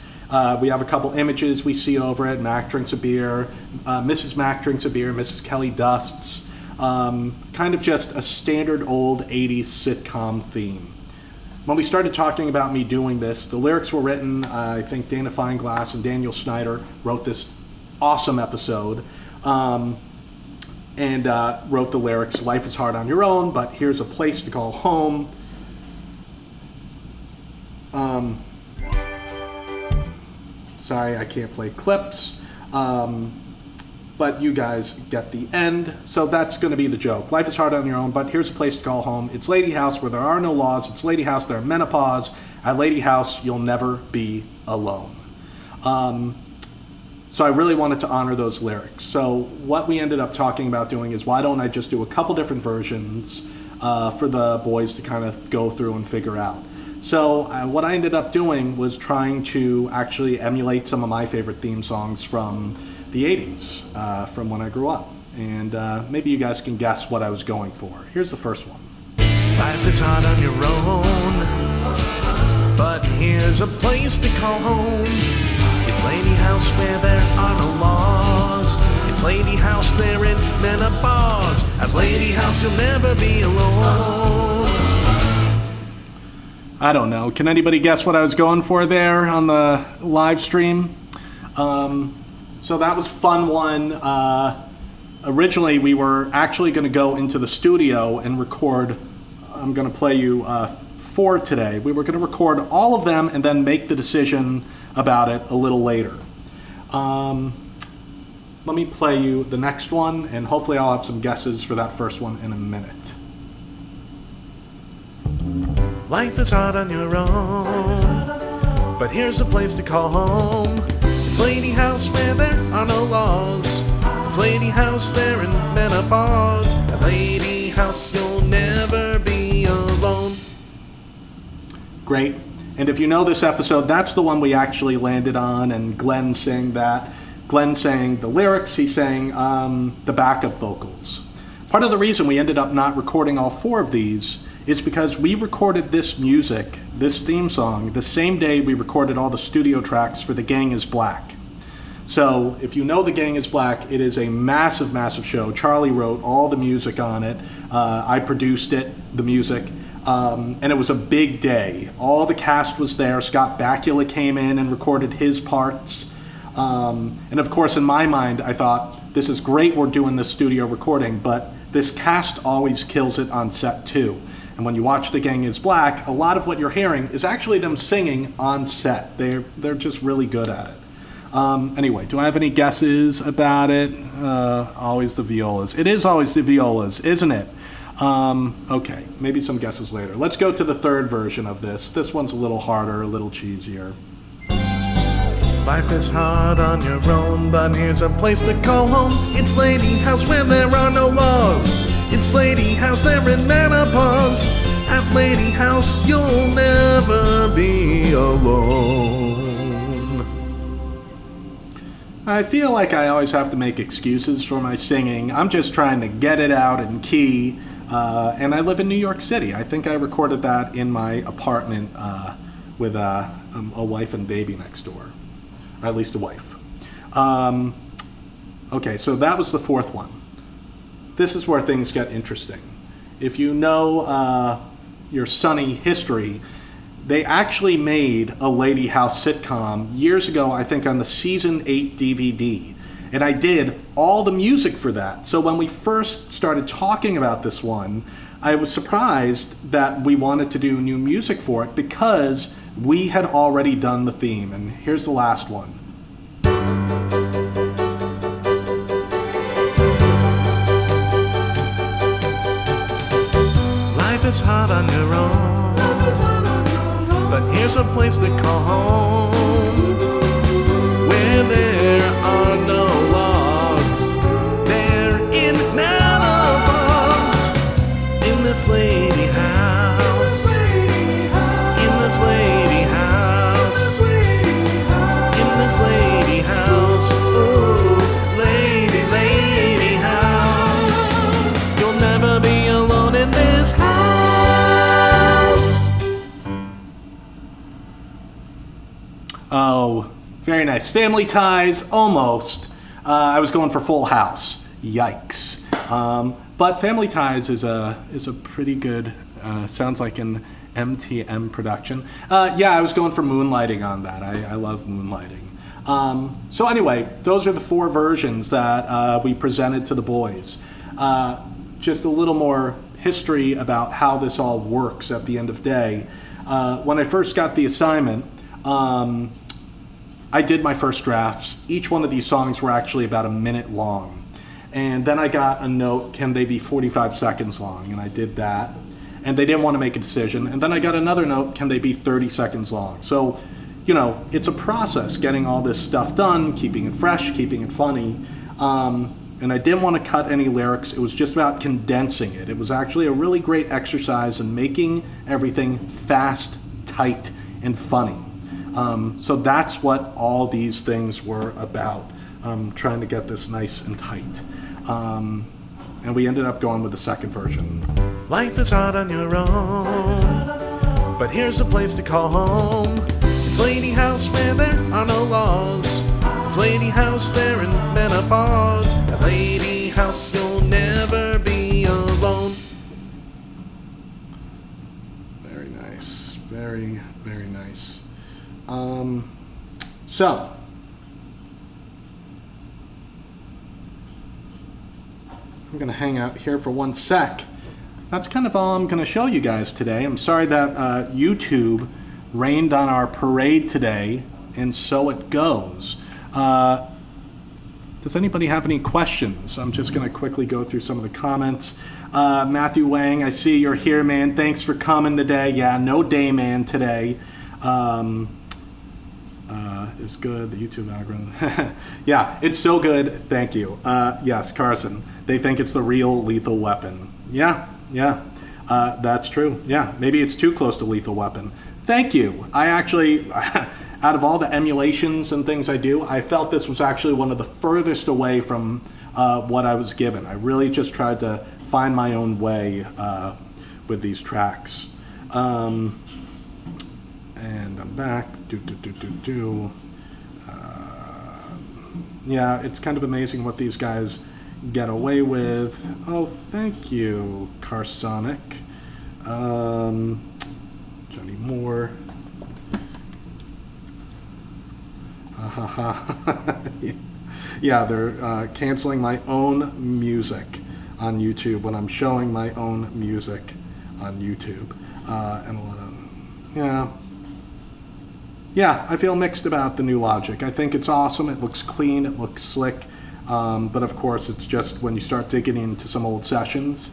We have a couple images we see over it. Mac drinks a beer, Mrs. Mac drinks a beer, Mrs. Kelly dusts. Kind of just a standard old 80s sitcom theme. When we started talking about me doing this, the lyrics were written, I think Dana Fineglass and Daniel Snyder wrote this awesome episode, and wrote the lyrics, life is hard on your own, but here's a place to call home. Sorry, I can't play clips. But you guys get the end. So that's going to be the joke. Life is hard on your own, but here's a place to call home. It's Lady House where there are no laws. It's Lady House, there are menopause. At Lady House, you'll never be alone. So I really wanted to honor those lyrics. So what we ended up talking about doing is, why don't I just do a couple different versions for the boys to kind of go through and figure out. So what I ended up doing was trying to actually emulate some of my favorite theme songs from the 80s, from when I grew up. And maybe you guys can guess what I was going for. Here's the first one. Life is hard on your own, but here's a place to call home. It's Lady House where there are no laws. It's Lady House there in menopause. At Lady House you'll never be alone. I don't know. Can anybody guess what I was going for there on the live stream? So that was a fun one. Originally, we were actually going to go into the studio and record. I'm going to play you 4 today. We were going to record all of them and then make the decision about it a little later. Let me play you the next one, and hopefully I'll have some guesses for that first one in a minute. Life is hard on your own, but here's a place to call home. It's Lady House where there are no laws. It's Lady House there in menopause. At Lady House you'll never be alone. Great. And if you know this episode, that's the one we actually landed on, and Glenn sang that. Glenn sang the lyrics, he sang the backup vocals. Part of the reason we ended up not recording all 4 of these is because we recorded this music, this theme song, the same day we recorded all the studio tracks for The Gang is Black. So if you know The Gang is Black, it is a massive, massive show. Charlie wrote all the music on it. I produced it, the music, and it was a big day. All the cast was there. Scott Bakula came in and recorded his parts. And of course, in my mind, I thought, this is great we're doing this studio recording, but this cast always kills it on set too. And when you watch The Gang is Black, a lot of what you're hearing is actually them singing on set. They're just really good at it. Anyway, do I have any guesses about it? Always the violas. It is always the violas, isn't it? Okay, maybe some guesses later. Let's go to the third version of this. This one's a little harder, a little cheesier. Life is hard on your own, but here's a place to call home. It's Lady House where there are no laws. It's Lady House there in menopause. At Lady House you'll never be alone. I feel like I always have to make excuses for my singing. I'm just trying to get it out in key. And I live in New York City. I think I recorded that in my apartment with a wife and baby next door. Or at least a wife. Okay, so that was the 4th one. This is where things get interesting. If you know your Sunny history, they actually made a Lady House sitcom years ago, I think on the season 8 DVD. And I did all the music for that. So when we first started talking about this one, I was surprised that we wanted to do new music for it because we had already done the theme. And here's the last one. is hard on your own, but here's a place to call home, where there are no laws. They're inevitables in this lady house, in this lady house, in this lady house. Ooh, lady, lady house. You'll never be alone in this house. Oh, very nice. Family Ties, almost. I was going for Full House. Yikes. But Family Ties is a pretty good, sounds like an MTM production. Yeah, I was going for Moonlighting on that. I love Moonlighting. So anyway, those are the 4 versions that we presented to the boys. Just a little more history about how this all works at the end of the day. When I first got the assignment, I did my first drafts. Each one of these songs were actually about a minute long. And then I got a note, can they be 45 seconds long? And I did that. And they didn't want to make a decision. And then I got another note, can they be 30 seconds long? So, you know, it's a process getting all this stuff done, keeping it fresh, keeping it funny. And I didn't want to cut any lyrics. It was just about condensing it. It was actually a really great exercise in making everything fast, tight, and funny. So that's what all these things were about, trying to get this nice and tight. And we ended up going with the second version. Life is hard on your own, but here's a place to call home. It's Lady House where there are no laws. It's Lady House there in menopause. At Lady House you'll never be alone. Very nice. Very, very nice. So, I'm going to hang out here for one sec. That's kind of all I'm going to show you guys today. I'm sorry that YouTube rained on our parade today, and so it goes. Does anybody have any questions? I'm just going to quickly go through some of the comments. Matthew Wang, I see you're here, man. Thanks for coming today. Yeah, no day, man, today. Is good, the YouTube algorithm. Yeah, it's so good. Thank you. Yes, Carson. They think it's the real Lethal Weapon. Yeah, that's true. Yeah, maybe it's too close to Lethal Weapon. Thank you. I actually, out of all the emulations and things I do, I felt this was actually one of the furthest away from what I was given. I really just tried to find my own way with these tracks. And I'm back. Yeah, it's kind of amazing what these guys get away with. Oh, thank you, Carsonic. Johnny Moore. Yeah, they're canceling my own music on YouTube when I'm showing my own music on YouTube. And a lot of, yeah, I feel mixed about the new Logic. I think it's awesome. It looks clean. It looks slick. But of course, it's just when you start digging into some old sessions,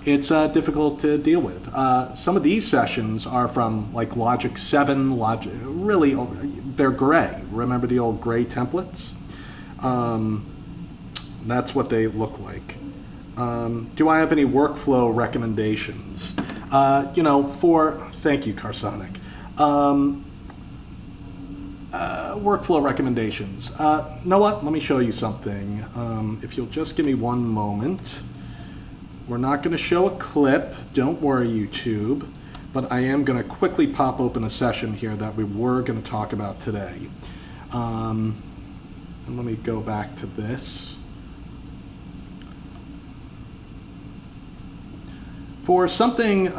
it's difficult to deal with. Some of these sessions are from like Logic 7, really, they're gray. Remember the old gray templates? That's what they look like. Do I have any workflow recommendations? Thank you, Carsonic. Workflow recommendations. Know what? Let me show you something. If you'll just give me one moment. We're not going to show a clip. Don't worry, YouTube. But I am going to quickly pop open a session here that we were going to talk about today. And let me go back to this. For something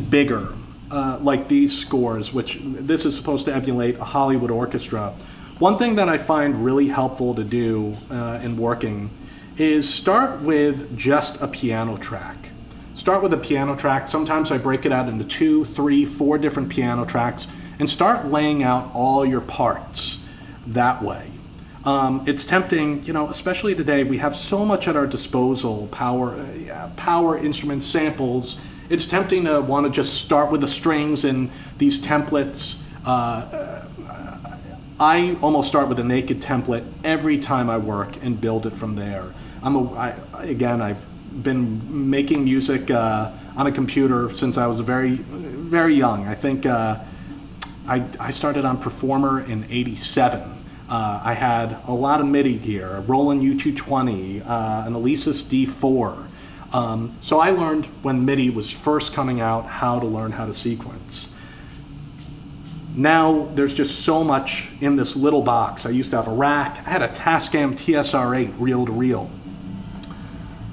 bigger, like these scores, which this is supposed to emulate a Hollywood orchestra, one thing that I find really helpful to do in working is start with just a piano track. Start with a piano track. Sometimes I break it out into 2, 3, 4 different piano tracks and start laying out all your parts that way. It's tempting, especially today, we have so much at our disposal, power instruments, samples. It's tempting to want to just start with the strings and these templates. I almost start with a naked template every time I work and build it from there. I've been making music on a computer since I was very, very young. I think I started on Performer in '87. I had a lot of MIDI gear, a Roland U220, an Alesis D4. So I learned when MIDI was first coming out how to learn how to sequence. Now there's just so much in this little box. I used to have a rack. I had a Tascam TSR-8 reel-to-reel.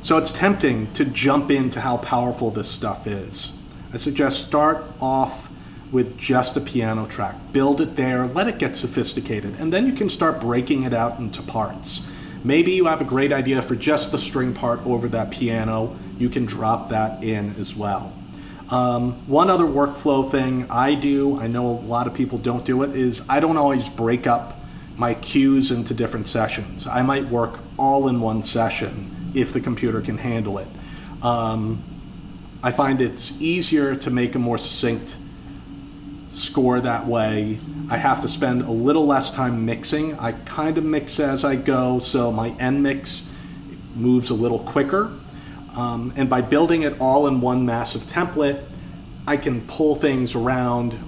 So it's tempting to jump into how powerful this stuff is. I suggest start off with just a piano track. Build it there, let it get sophisticated, and then you can start breaking it out into parts. Maybe you have a great idea for just the string part over that piano. You can drop that in as well. One other workflow thing I do, I know a lot of people don't do it, is I don't always break up my cues into different sessions. I might work all in one session if the computer can handle it. I find it's easier to make a more succinct score that way. I have to spend a little less time mixing. I kind of mix as I go, so my end mix moves a little quicker. And by building it all in one massive template, I can pull things around,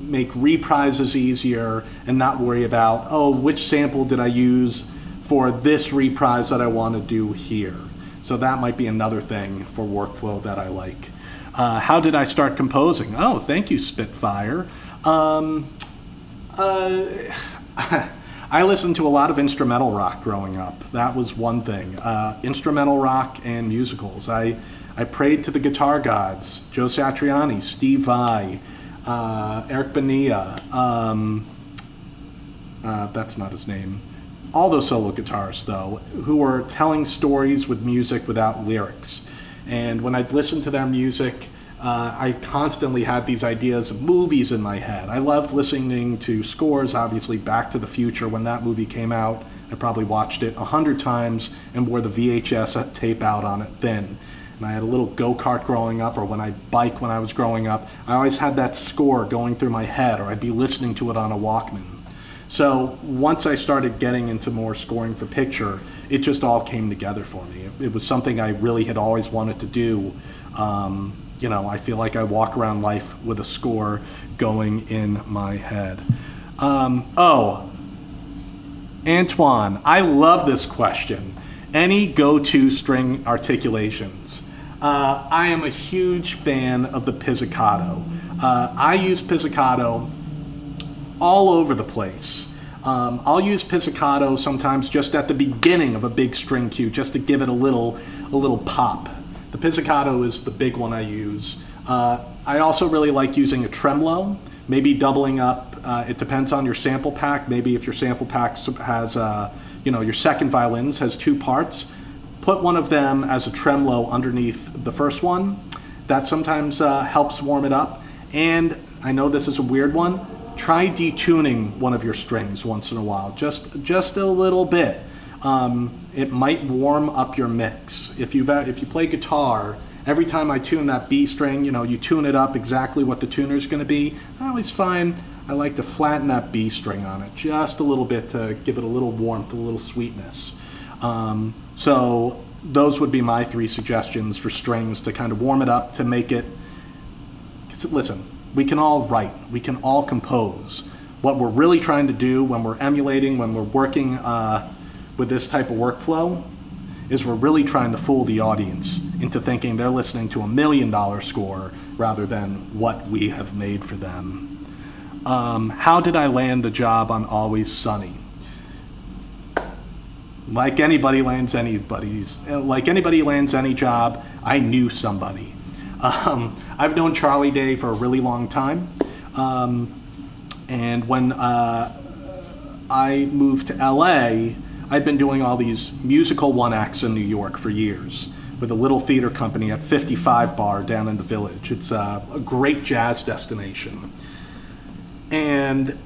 make reprises easier, and not worry about, which sample did I use for this reprise that I want to do here. So that might be another thing for workflow that I like. How did I start composing? Oh, thank you, Spitfire. I listened to a lot of instrumental rock growing up. That was one thing. Instrumental rock and musicals. I prayed to the guitar gods, Joe Satriani, Steve Vai, Eric Bonilla. That's not his name. All those solo guitarists, though, who were telling stories with music without lyrics. And when I'd listen to their music, I constantly had these ideas of movies in my head. I loved listening to scores, obviously Back to the Future. When that movie came out, I probably watched it 100 times and wore the VHS tape out on it then. And I had a little go-kart growing up, or when I bike when I was growing up, I always had that score going through my head, or I'd be listening to it on a Walkman. So once I started getting into more scoring for picture, it just all came together for me. It was something I really had always wanted to do. I feel like I walk around life with a score going in my head. Antoine, I love this question. Any go-to string articulations? I am a huge fan of the pizzicato. I use pizzicato all over the place. I'll use pizzicato sometimes just at the beginning of a big string cue, just to give it a little pop. The pizzicato is the big one I use. I also really like using a tremolo, maybe doubling up. It depends on your sample pack. Maybe if your sample pack has, your second violins has two parts, put one of them as a tremolo underneath the first one. That sometimes helps warm it up. And I know this is a weird one. Try detuning one of your strings once in a while, just a little bit. It might warm up your mix. If you play guitar, every time I tune that B string, you tune it up exactly what the tuner is going to be. I always find I like to flatten that B string on it just a little bit to give it a little warmth, a little sweetness. So those would be my three suggestions for strings to kind of warm it up, to make it. 'Cause listen, we can all write, we can all compose. What we're really trying to do when we're emulating, when we're working with this type of workflow, is we're really trying to fool the audience into thinking they're listening to $1 million score rather than what we have made for them. How did I land the job on Always Sunny? Like anybody lands any job, I knew somebody. I've known Charlie Day for a really long time. And when I moved to LA, I'd been doing all these musical one-acts in New York for years with a little theater company at 55 Bar down in the Village. It's a great jazz destination. And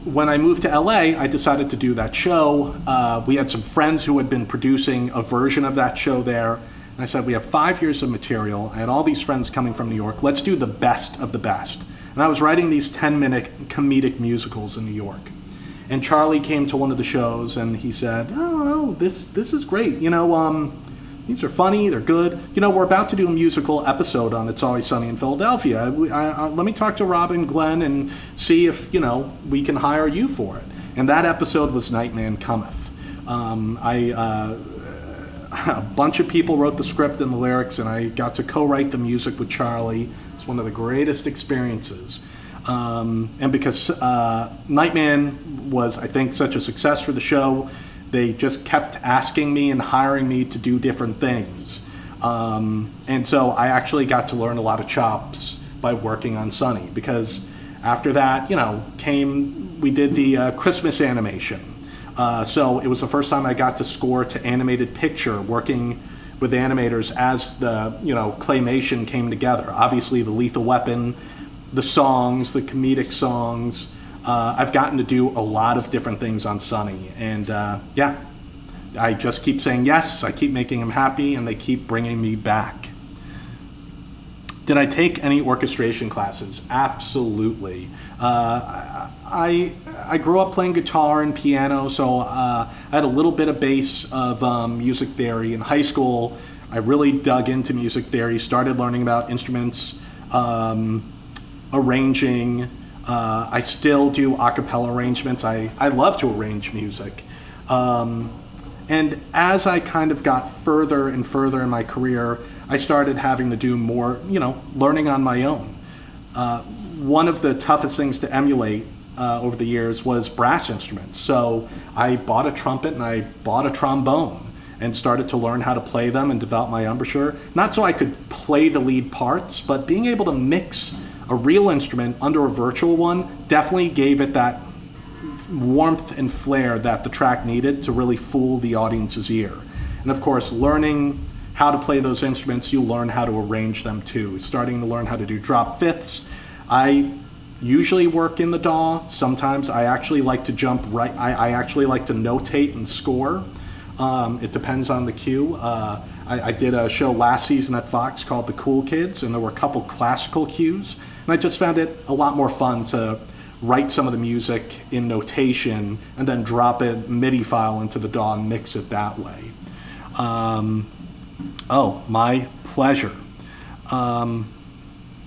when I moved to LA, I decided to do that show. We had some friends who had been producing a version of that show there. And I said, we have 5 years of material. I had all these friends coming from New York. Let's do the best of the best. And I was writing these 10-minute comedic musicals in New York. And Charlie came to one of the shows and he said, oh, this is great. These are funny, they're good. We're about to do a musical episode on It's Always Sunny in Philadelphia. Let me talk to Rob and Glenn and see if, we can hire you for it. And that episode was Nightman Cometh. A bunch of people wrote the script and the lyrics, and I got to co-write the music with Charlie. It's one of the greatest experiences. And because Nightman was, I think, such a success for the show, they just kept asking me and hiring me to do different things. And so I actually got to learn a lot of chops by working on Sunny, because after that, we did the Christmas animation. So it was the first time I got to score to animated picture, working with animators as the, claymation came together. Obviously the Lethal Weapon, the songs, the comedic songs. I've gotten to do a lot of different things on Sunny. And I just keep saying yes, I keep making them happy, and they keep bringing me back. Did I take any orchestration classes? Absolutely. I grew up playing guitar and piano, so I had a little bit of base of music theory. In high school, I really dug into music theory, started learning about instruments, arranging. I still do a cappella arrangements. I love to arrange music. And as I kind of got further and further in my career, I started having to do more, learning on my own. One of the toughest things to emulate over the years was brass instruments. So I bought a trumpet and I bought a trombone and started to learn how to play them and develop my embouchure. Not so I could play the lead parts, but being able to mix a real instrument under a virtual one definitely gave it that warmth and flair that the track needed to really fool the audience's ear. And of course, learning how to play those instruments, you learn how to arrange them too. Starting to learn how to do drop fifths. I usually work in the DAW. Sometimes I actually like to jump right. I actually like to notate and score. It depends on the cue. I did a show last season at Fox called The Cool Kids, and there were a couple classical cues. And I just found it a lot more fun to write some of the music in notation and then drop it MIDI file into the DAW and mix it that way. My pleasure.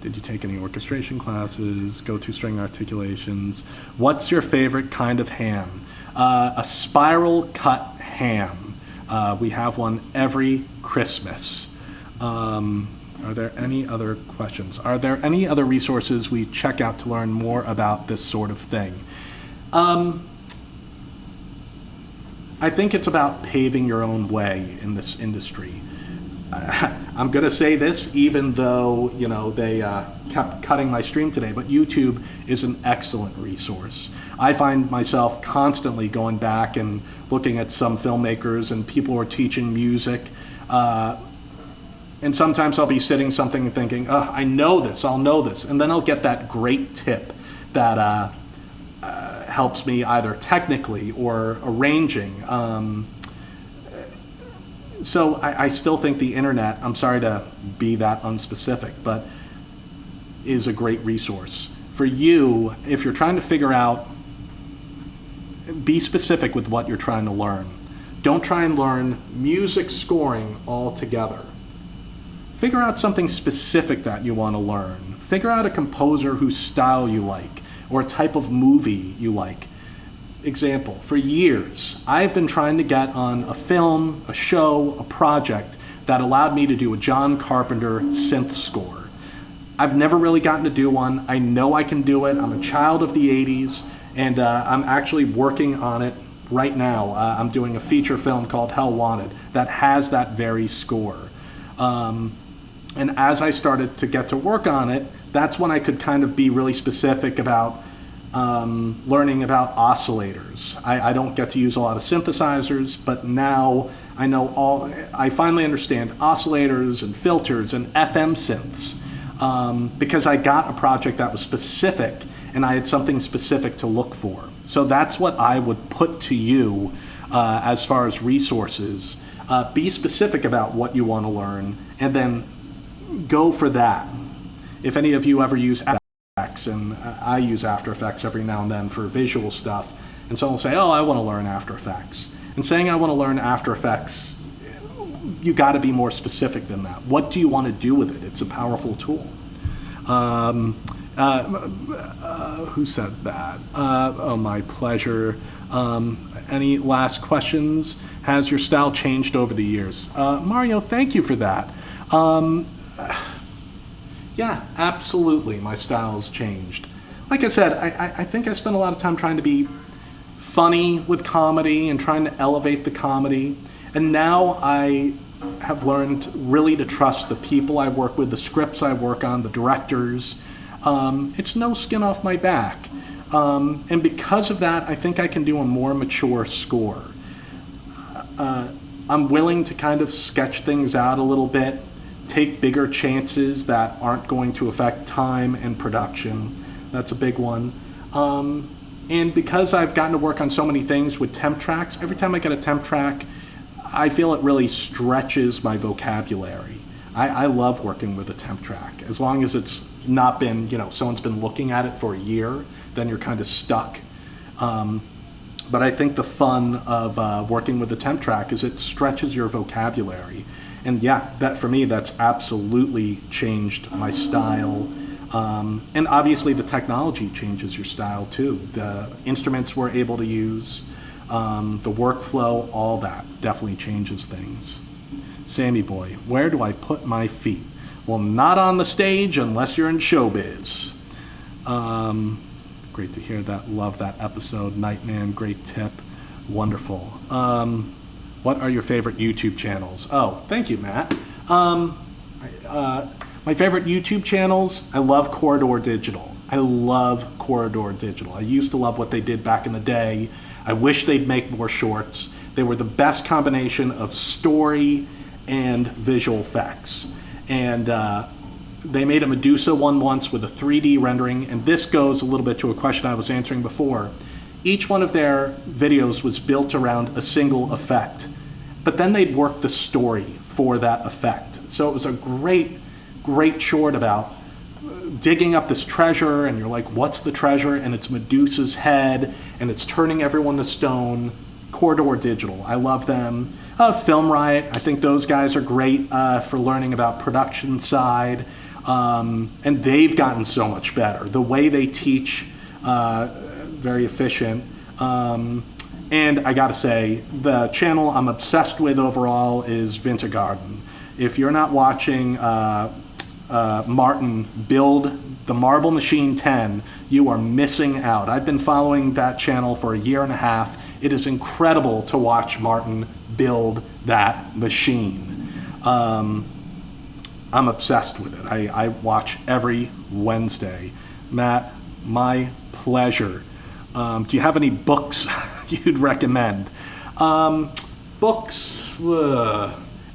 Did you take any orchestration classes? Go-to string articulations. What's your favorite kind of ham? A spiral cut ham. We have one every Christmas. Are there any other questions? Are there any other resources we check out to learn more about this sort of thing? I think it's about paving your own way in this industry. I'm going to say this even though, they kept cutting my stream today, but YouTube is an excellent resource. I find myself constantly going back and looking at some filmmakers and people who are teaching music. And sometimes I'll be sitting something and thinking, I know this, I'll know this. And then I'll get that great tip that helps me either technically or arranging. So I still think the internet, I'm sorry to be that unspecific, but is a great resource. For you, if you're trying to figure out, be specific with what you're trying to learn. Don't try and learn music scoring altogether. Figure out something specific that you want to learn. Figure out a composer whose style you like or a type of movie you like. Example, for years, I've been trying to get on a film, a show, a project that allowed me to do a John Carpenter synth score. I've never really gotten to do one. I know I can do it. I'm a child of the 80s, and I'm actually working on it right now. I'm doing a feature film called Hell Wanted that has that very score. And as I started to get to work on it, that's when I could kind of be really specific about learning about oscillators. I don't get to use a lot of synthesizers, but now I finally understand oscillators and filters and FM synths because I got a project that was specific and I had something specific to look for. So that's what I would put to you as far as resources. Be specific about what you want to learn, and then go for that. If any of you ever use After Effects, and I use After Effects every now and then for visual stuff, and someone will say, oh, I want to learn After Effects. And saying I want to learn After Effects, you got to be more specific than that. What do you want to do with it? It's a powerful tool. Who said that? Oh, my pleasure. Any last questions? Has your style changed over the years? Mario, thank you for that. Yeah, absolutely, my style's changed. Like I said, I think I spent a lot of time trying to be funny with comedy and trying to elevate the comedy. And now I have learned really to trust the people I work with, the scripts I work on, the directors. It's no skin off my back. And because of that, I think I can do a more mature score. I'm willing to kind of sketch things out a little bit, take bigger chances that aren't going to affect time and production. That's a big one. And because I've gotten to work on so many things with temp tracks, every time I get a temp track, I feel it really stretches my vocabulary. I love working with a temp track. As long as it's not been, someone's been looking at it for a year, then you're kind of stuck. But I think the fun of working with the temp track is it stretches your vocabulary. And yeah, that for me, that's absolutely changed my style. And obviously the technology changes your style too. The instruments we're able to use, the workflow, all that definitely changes things. Sammy boy, where do I put my feet? Well, not on the stage unless you're in showbiz. Great to hear that. Love that episode. Nightman, great tip. Wonderful. What are your favorite YouTube channels? Oh, thank you, Matt. My favorite YouTube channels, I love Corridor Digital. I love Corridor Digital. I used to love what they did back in the day. I wish they'd make more shorts. They were the best combination of story and visual effects. And they made a Medusa one once with a 3D rendering, and this goes a little bit to a question I was answering before. Each one of their videos was built around a single effect, but then they'd work the story for that effect. So it was a great short about digging up this treasure, and you're like, what's the treasure? And it's Medusa's head, and it's turning everyone to stone. Corridor Digital, I love them. Film Riot, I think those guys are great for learning about production side, and they've gotten so much better. The way they teach, very efficient. And I gotta say, the channel I'm obsessed with overall is Vintergarden. If you're not watching Martin build the Marble Machine 10, you are missing out. I've been following that channel for a year and a half. It is incredible to watch Martin build that machine. I'm obsessed with it. I watch every Wednesday. Matt, my pleasure. Do you have any books you'd recommend? Books,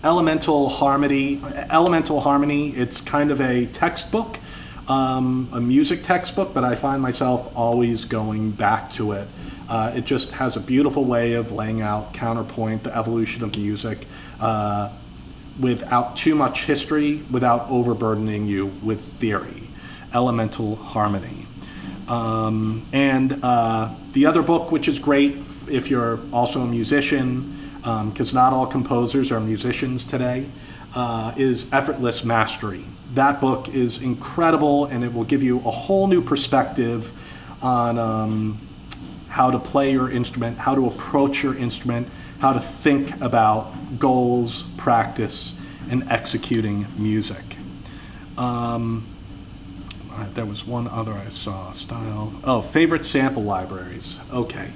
Elemental Harmony, it's kind of a textbook, a music textbook, but I find myself always going back to it. It just has a beautiful way of laying out counterpoint, the evolution of music, without too much history, without overburdening you with theory. Elemental Harmony. And the other book, which is great if you're also a musician, because not all composers are musicians today, is Effortless Mastery. That book is incredible, and it will give you a whole new perspective on how to play your instrument, how to approach your instrument, how to think about goals, practice, and executing music. There was one other I saw, style. Oh, favorite sample libraries. Okay,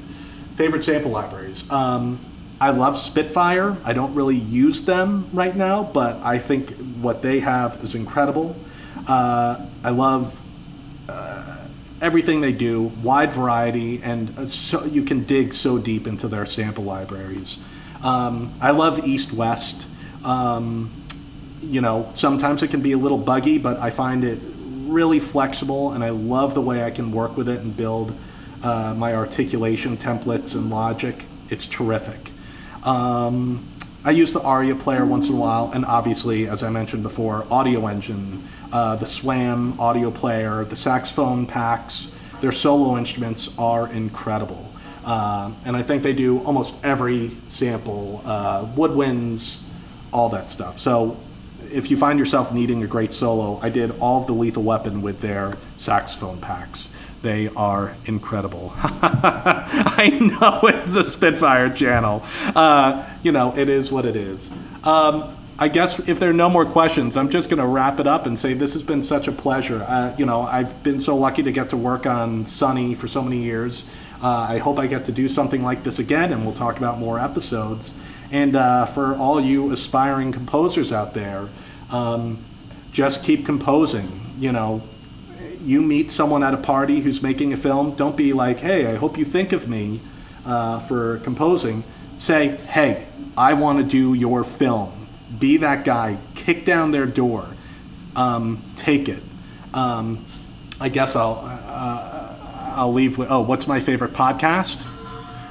favorite sample libraries. I love Spitfire. I don't really use them right now, but I think what they have is incredible. I love everything they do, wide variety, and so you can dig so deep into their sample libraries. I love East-West. Sometimes it can be a little buggy, but I find it really flexible, and I love the way I can work with it and build my articulation templates and logic. It's terrific. I use the ARIA player once in a while, and obviously, as I mentioned before, Audio Engine, the SWAM audio player, the saxophone packs, their solo instruments are incredible. And I think they do almost every sample, woodwinds, all that stuff. So if you find yourself needing a great solo, I did all of the Lethal Weapon with their saxophone packs. They are incredible. I know it's a Spitfire channel. It is what it is. I guess if there are no more questions, I'm just going to wrap it up and say this has been such a pleasure. I've been so lucky to get to work on Sunny for so many years. I hope I get to do something like this again, and we'll talk about more episodes. And for all you aspiring composers out there, just keep composing. You meet someone at a party who's making a film, don't be like, hey, I hope you think of me for composing. Say, hey, I want to do your film. Be that guy. Kick down their door. Take it. I guess I'll leave with, what's my favorite podcast?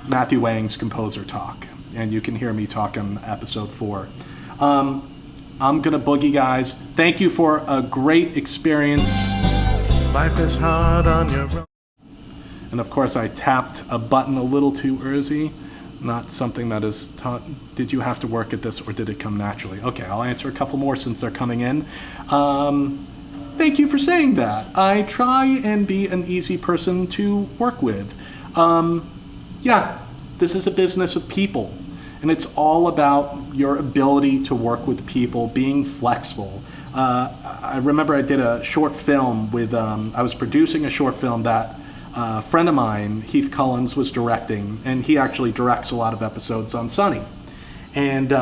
Matthew Wang's Composer Talk. And you can hear me talk on episode 4. I'm going to boogie, guys. Thank you for a great experience. Life is hard on your own. And of course, I tapped a button a little too early. Not something that is taught. Did you have to work at this, or did it come naturally? Okay, I'll answer a couple more since they're coming in. Thank you for saying that. I try and be an easy person to work with. This is a business of people, and it's all about your ability to work with people, being flexible. I remember I did a short film with, I was producing a short film that a friend of mine, Heath Cullens, was directing, and he actually directs a lot of episodes on Sunny. And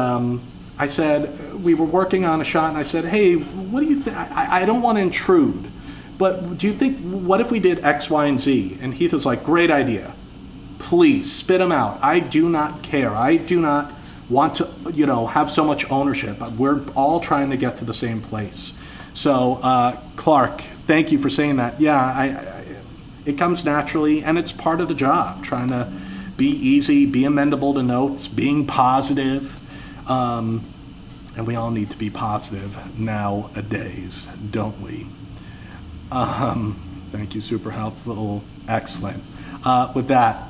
I said, we were working on a shot, and I said, hey, what do you think? I don't want to intrude, but do you think, what if we did X, Y, and Z? And Heath was like, great idea. Please, spit them out. I do not care. I do not want to, have so much ownership. We're all trying to get to the same place. So, Clark, thank you for saying that. Yeah, it comes naturally, and it's part of the job, trying to be easy, be amendable to notes, being positive. And we all need to be positive nowadays, don't we? Thank you, super helpful, excellent. With that,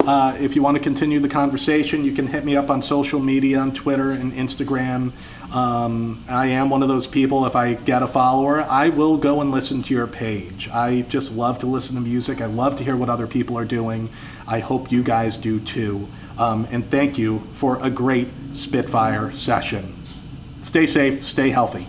if you want to continue the conversation, you can hit me up on social media, on Twitter and Instagram. I am one of those people, if I get a follower, I will go and listen to your page. I just love to listen to music. I love to hear what other people are doing. I hope you guys do too. And thank you for a great Spitfire session. Stay safe, stay healthy.